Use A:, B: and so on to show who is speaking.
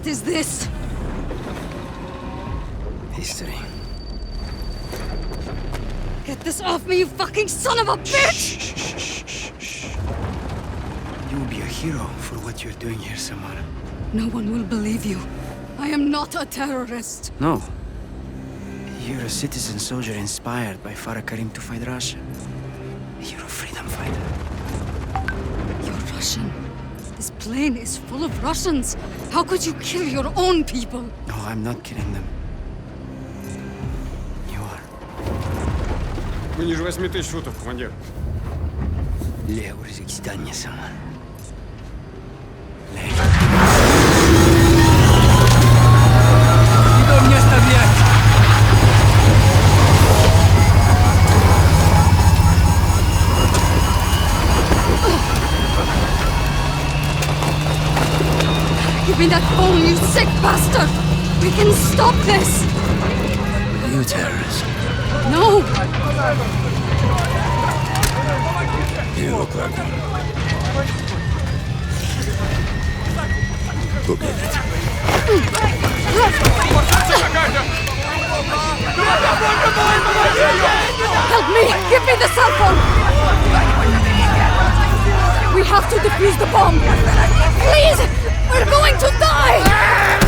A: What is this?
B: History.
A: Get this off me, you fucking son of a bitch!
B: Shh. You will be a hero for what you're doing here, Samara.
A: No one will believe you. I am not a terrorist.
B: No. You're a citizen soldier inspired by Farah Karim to fight Russia. You're a freedom fighter.
A: You're Russian. This plane is full of Russians. How could you kill your own people?
B: No, I'm not killing them. You are.
C: Мы ниже 8000 футов, командир.
B: Лео Узбекистане, Самара.
D: Идем не оставлять!
A: Give me that phone, you sick bastard! We can stop this!
B: You terrorist.
A: No!
E: You look like one. Go get it.
A: Help me! Give me the cell phone! We have to defuse the bomb! Please! We're going to die!